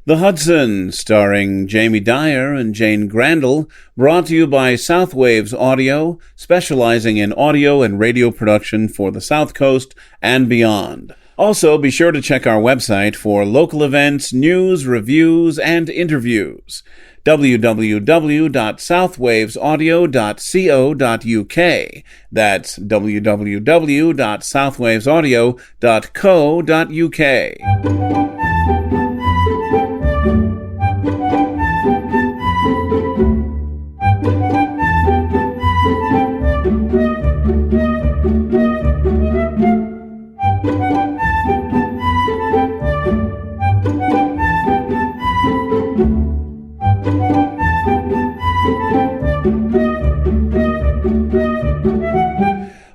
The Hudson, starring Jamie Dyer and Jane Grandle, brought to you by Southwaves Audio, specializing in audio and radio production for the South Coast and beyond. Also, be sure to check our website for local events, news, reviews, and interviews. www.southwavesaudio.co.uk. That's www.southwavesaudio.co.uk.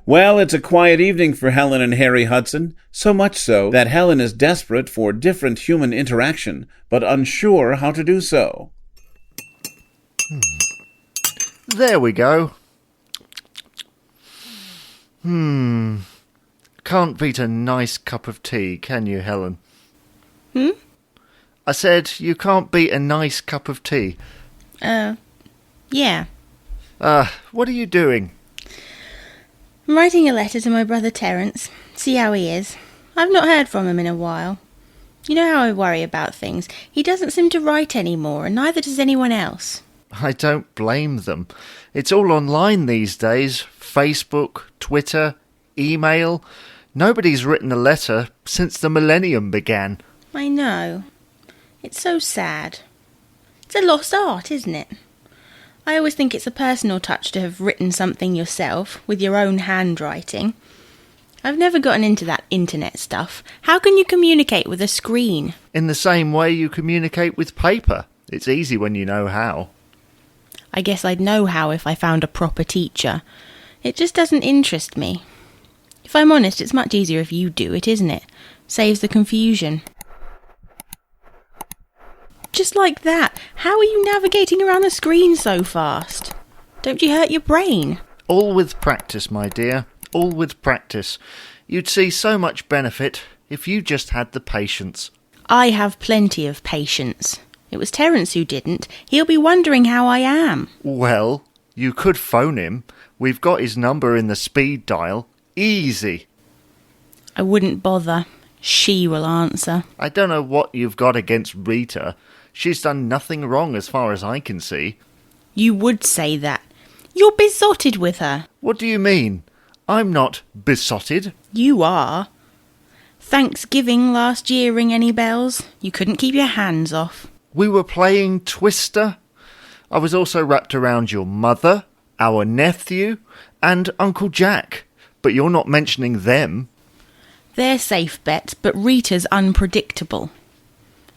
Well, it's a quiet evening for Helen and Harry Hudson, so much so that Helen is desperate for different human interaction, but unsure how to do so. There we go. Can't beat a nice cup of tea, can you, Helen? I said you can't beat a nice cup of tea. Yeah. What are you doing? I'm writing a letter to my brother Terrance. See how he is. I've not heard from him in a while. You know how I worry about things. He doesn't seem to write anymore, and neither does anyone else. I don't blame them. It's all online these days. Facebook, Twitter, email. Nobody's written a letter since the millennium began. I know. It's so sad. It's a lost art, isn't it? I always think it's a personal touch to have written something yourself, with your own handwriting. I've never gotten into that internet stuff. How can you communicate with a screen? In the same way you communicate with paper. It's easy when you know how. I guess I'd know how if I found a proper teacher. It just doesn't interest me. If I'm honest, it's much easier if you do it, isn't it? Saves the confusion. Just like that. How are you navigating around the screen so fast? Don't you hurt your brain? All with practice, my dear. All with practice. You'd see so much benefit if you just had the patience. I have plenty of patience. It was Terrance who didn't. He'll be wondering how I am. Well, you could phone him. We've got his number in the speed dial. Easy. I wouldn't bother. She will answer. I don't know what you've got against Rita. She's done nothing wrong as far as I can see. You would say that. You're besotted with her. What do you mean? I'm not besotted. You are. Thanksgiving last year ring any bells? You couldn't keep your hands off. We were playing Twister. I was also wrapped around your mother, our nephew, and Uncle Jack. But you're not mentioning them. They're safe bets, but Rita's unpredictable.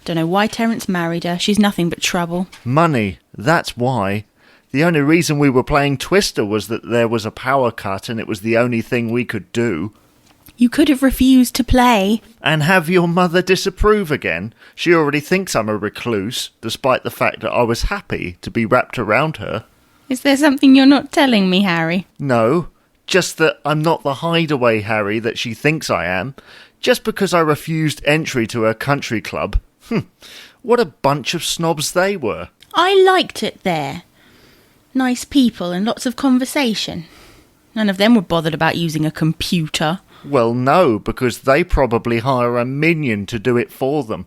Don't know why Terrance married her. She's nothing but trouble. Money, that's why. The only reason we were playing Twister was that there was a power cut and it was the only thing we could do. You could have refused to play. And have your mother disapprove again? She already thinks I'm a recluse, despite the fact that I was happy to be wrapped around her. Is there something you're not telling me, Harry? No, just that I'm not the hideaway Harry that she thinks I am. Just because I refused entry to her country club. What a bunch of snobs they were. I liked it there. Nice people and lots of conversation. None of them were bothered about using a computer. Well, no, because they probably hire a minion to do it for them.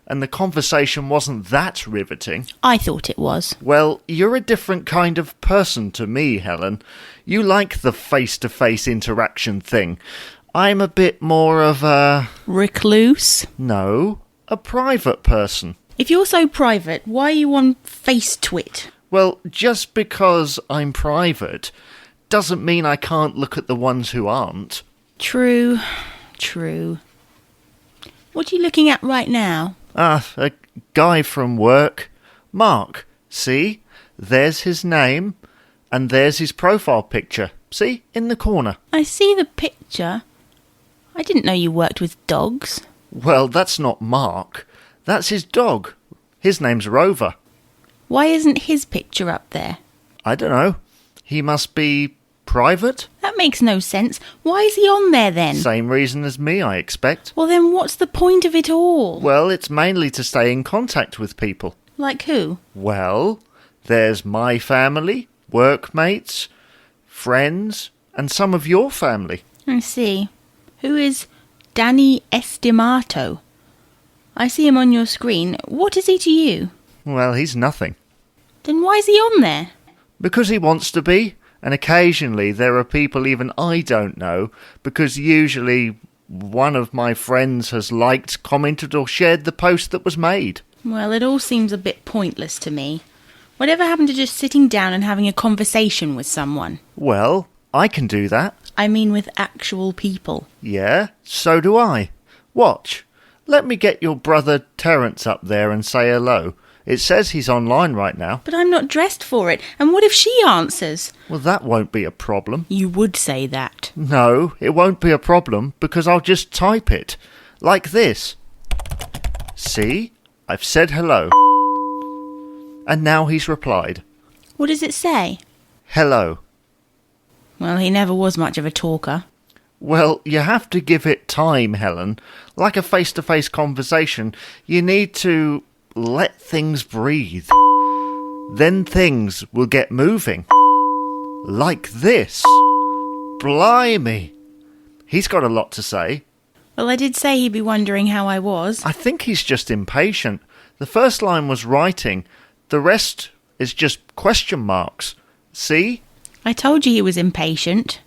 And the conversation wasn't that riveting. I thought it was. Well, you're a different kind of person to me, Helen. You like the face-to-face interaction thing. I'm a bit more of a... Recluse? No, a private person. If you're so private, why are you on FaceTwit? Well, just because I'm private doesn't mean I can't look at the ones who aren't. True. What are you looking at right now? A guy from work. Mark. See? There's his name, and there's his profile picture. See? In the corner. I see the picture. I didn't know you worked with dogs. Well, that's not Mark. That's his dog. His name's Rover. Why isn't his picture up there? I don't know. He must be private? That that makes no sense. Why is he on there then? Same reason as me, I expect. Well then, what's the point of it all? Well, it's mainly to stay in contact with people. Like who? Well, there's my family, workmates, friends, and some of your family. I see. Who is Danny Estimato? I see him on your screen. What is he to you? Well, he's nothing. Then why is he on there? Because he wants to be, and occasionally there are people even I don't know, because usually one of my friends has liked, commented or shared the post that was made. Well, it all seems a bit pointless to me. Whatever happened to just sitting down and having a conversation with someone? Well, I can do that. I mean with actual people. Yeah, so do I. Watch. Let me get your brother Terrance up there and say hello. It says he's online right now. But I'm not dressed for it. And what if she answers? Well, that won't be a problem. You would say that. No, it won't be a problem because I'll just type it. Like this. See? I've said hello. And now he's replied. What does it say? Hello. Well, he never was much of a talker. Well, you have to give it time, Helen. Like a face-to-face conversation, you need to let things breathe. Then things will get moving. Like this. Blimey. He's got a lot to say. Well, I did say he'd be wondering how I was. I think he's just impatient. The first line was writing. The rest is just question marks. See? I told you he was impatient.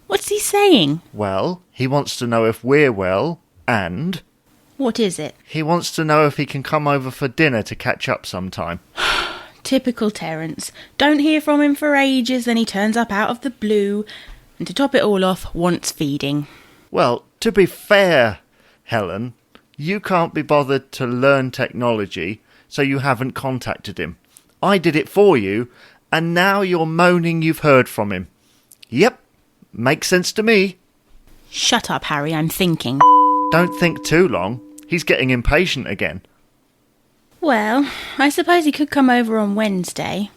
What's he saying? Well, he wants to know if we're well, and... What is it? he wants to know if he can come over for dinner to catch up sometime. Typical Terrance. Don't hear from him for ages, then he turns up out of the blue, and to top it all off, wants feeding. Well, to be fair, Helen, you can't be bothered to learn technology, so you haven't contacted him. I did it for you, and now you're moaning you've heard from him. Yep, makes sense to me. Shut up, Harry, I'm thinking. Don't think too long. He's getting impatient again. Well, I suppose he could come over on Wednesday,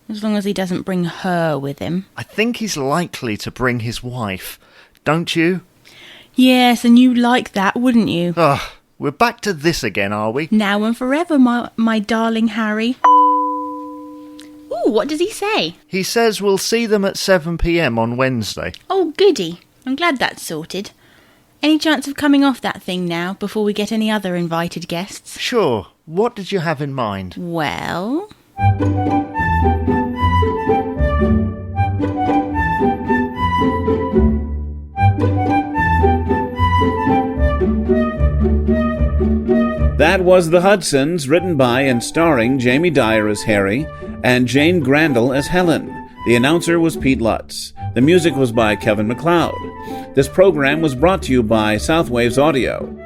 as long as he doesn't bring her with him. I think he's likely to bring his wife, don't you? Yes, and you like that, wouldn't you? Ugh, we're back to this again, are we? Now and forever, my darling Harry. Ooh, what does he say? He says we'll see them at 7 p.m. on Wednesday. Oh, goody. I'm glad that's sorted. Any chance of coming off that thing now, before we get any other invited guests? Sure. What did you have in mind? Well... That was The Hudsons, written by and starring Jamie Dyer as Harry and Jane Grandle as Helen. The announcer was Pete Lutz. The music was by Kevin MacLeod. This program was brought to you by Southwaves Audio.